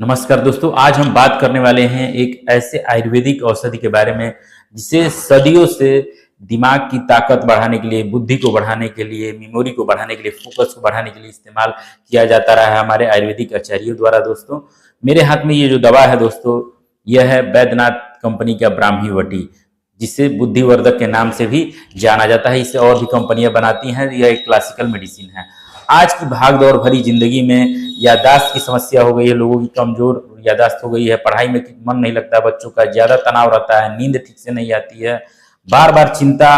नमस्कार दोस्तों, आज हम बात करने वाले हैं एक ऐसे आयुर्वेदिक औषधि के बारे में जिसे सदियों से दिमाग की ताकत बढ़ाने के लिए, बुद्धि को बढ़ाने के लिए, मेमोरी को बढ़ाने के लिए, फोकस को बढ़ाने के लिए इस्तेमाल किया जाता रहा है हमारे आयुर्वेदिक आचार्यों द्वारा। दोस्तों, मेरे हाथ में ये जो दवा है दोस्तों, यह है बैद्यनाथ कंपनी का ब्राह्मी वटी, जिसे बुद्धिवर्धक के नाम से भी जाना जाता है। इसे और भी कंपनियां बनाती हैं। यह एक क्लासिकल मेडिसिन है। आज की भाग दौड़ भरी जिंदगी में याददाश्त की समस्या हो गई है, लोगों की कमजोर याददाश्त हो गई है, पढ़ाई में मन नहीं लगता, बच्चों का ज्यादा तनाव रहता है, नींद ठीक से नहीं आती है, बार बार चिंता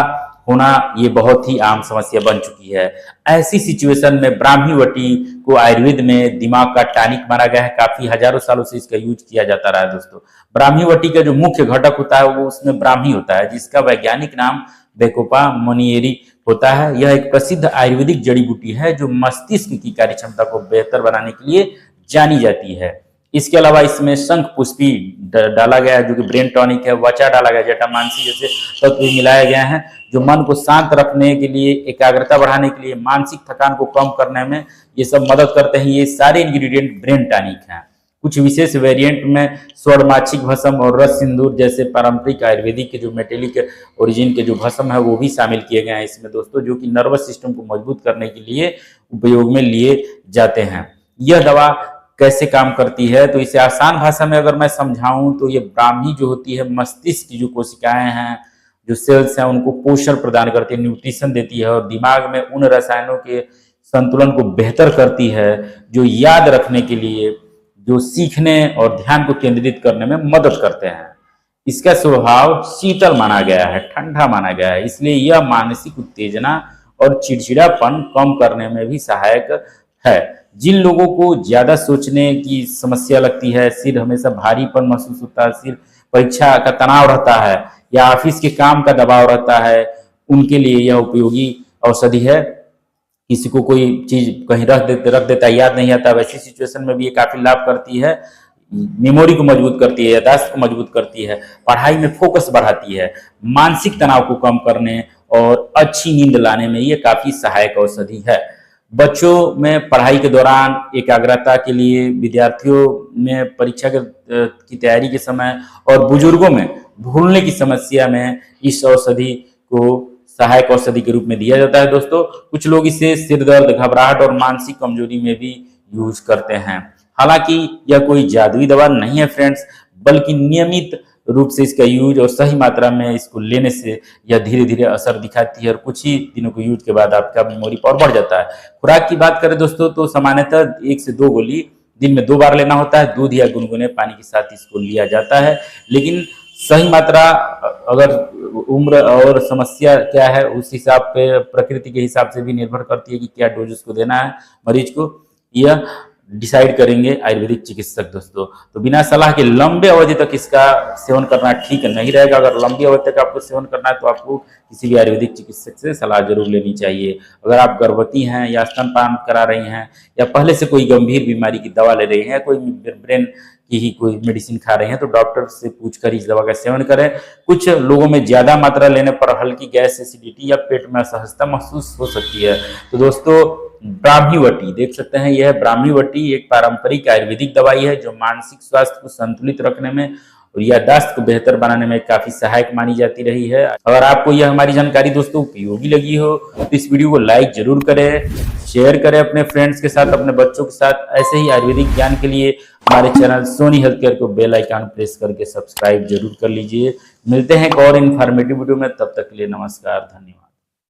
होना ये बहुत ही आम समस्या बन चुकी है। ऐसी सिचुएशन में ब्राह्मी वटी को आयुर्वेद में दिमाग का टॉनिक माना गया है। काफी हजारों सालों से इसका यूज किया जाता रहा है। दोस्तों, ब्राह्मी वटी का जो मुख्य घटक होता है वो उसमें ब्राह्मी होता है, जिसका वैज्ञानिक नाम बेकोपा मोनियरी होता है। यह एक प्रसिद्ध आयुर्वेदिक जड़ी बूटी है जो मस्तिष्क की कार्य क्षमता को बेहतर बनाने के लिए जानी जाती है। इसके अलावा इसमें शंख पुष्पी डाला गया है जो कि ब्रेन टॉनिक है, वचा डाला गया, जटामांसी जैसे तत्व मिलाए गए हैं जो मन को शांत रखने के लिए, एकाग्रता बढ़ाने के लिए, मानसिक थकान को कम करने में ये सब मदद करते हैं। ये सारे इंग्रेडिएंट ब्रेन टॉनिक हैं। कुछ विशेष वेरिएंट में स्वर्णमाक्षिक भस्म और रस सिंदूर जैसे पारंपरिक आयुर्वेदिक के जो मेटेलिक ओरिजिन के जो भस्म है वो भी शामिल किए गए हैं इसमें दोस्तों, जो कि नर्वस सिस्टम को मजबूत करने के लिए उपयोग में लिए जाते हैं। यह दवा कैसे काम करती है तो इसे आसान भाषा में अगर मैं समझाऊं तो ये ब्राह्मी जो होती है मस्तिष्क की जो कोशिकाएं हैं, जो सेल्स हैं, उनको पोषण प्रदान करती है, न्यूट्रिशन देती है और दिमाग में उन रसायनों के संतुलन को बेहतर करती है जो याद रखने के लिए, जो सीखने और ध्यान को केंद्रित करने में मदद करते हैं। इसका स्वभाव शीतल माना गया है, ठंडा माना गया है, इसलिए यह मानसिक उत्तेजना और चिड़चिड़ापन कम करने में भी सहायक है। जिन लोगों को ज्यादा सोचने की समस्या लगती है, सिर हमेशा भारीपन महसूस होता है, सिर परीक्षा का तनाव रहता है या ऑफिस के काम का दबाव रहता है, उनके लिए यह उपयोगी औषधि है। किसी को कोई चीज कहीं रख देता है, याद नहीं आता, वैसी सिचुएशन में भी ये काफी लाभ करती है। मेमोरी को मजबूत करती है, याददाश्त को मजबूत करती है, पढ़ाई में फोकस बढ़ाती है, मानसिक तनाव को कम करने और अच्छी नींद लाने में ये काफी सहायक औषधि है। बच्चों में पढ़ाई के दौरान एकाग्रता के लिए, विद्यार्थियों में परीक्षा की तैयारी के समय और बुजुर्गों में भूलने की समस्या में इस औषधि को सहायक औषधि के रूप में दिया जाता है। दोस्तों, कुछ लोग इसे सिर दर्द, घबराहट और मानसिक कमजोरी में भी यूज करते हैं। हालांकि यह कोई जादुई दवा नहीं है फ्रेंड्स, बल्कि नियमित रूप से इसका यूज और सही मात्रा में इसको लेने से यह धीरे धीरे असर दिखाती है और कुछ ही दिनों के यूज के बाद आपका मेमोरी पावर बढ़ जाता है। खुराक की बात करें दोस्तों तो सामान्यतः 1 से 2 गोली दिन में 2 बार लेना होता है। दूध या गुनगुने पानी के साथ इसको लिया जाता है, लेकिन सही मात्रा अगर उम्र और समस्या क्या है उस हिसाब पे, प्रकृति के हिसाब से भी निर्भर करती है कि क्या डोज उसको देना है मरीज को, यह डिसाइड करेंगे आयुर्वेदिक चिकित्सक। दोस्तों, तो बिना सलाह के लंबे अवधि तक इसका सेवन करना ठीक नहीं रहेगा। अगर लंबी अवधि तक आपको सेवन करना है तो आपको किसी भी आयुर्वेदिक चिकित्सक से सलाह जरूर लेनी चाहिए। अगर आप गर्भवती हैं या स्तनपान करा रही हैं या पहले से कोई गंभीर बीमारी की दवा ले रही हैं, कोई ब्रेन की ही कोई मेडिसिन खा रहे हैं, तो डॉक्टर से पूछकर इस दवा का सेवन करें। कुछ लोगों में ज्यादा मात्रा लेने पर हल्की गैस, एसिडिटी या पेट में असहजता महसूस हो सकती है। तो दोस्तों, ब्राह्मी वटी देख सकते हैं, यह ब्राह्मी वटी एक पारंपरिक आयुर्वेदिक दवाई है जो मानसिक स्वास्थ्य को संतुलित रखने में और याददाश्त को बेहतर बनाने में काफी सहायक मानी जाती रही है। अगर आपको यह हमारी जानकारी दोस्तों उपयोगी लगी हो तो इस वीडियो को लाइक जरूर करें, शेयर करें अपने फ्रेंड्स के साथ, अपने बच्चों के साथ। ऐसे ही आयुर्वेदिक ज्ञान के लिए हमारे चैनल सोनी हेल्थ केयर को बेल आइकन प्रेस करके सब्सक्राइब जरूर कर लीजिए। मिलते हैं एक और इन्फॉर्मेटिव वीडियो में, तब तक के लिए नमस्कार, धन्यवाद।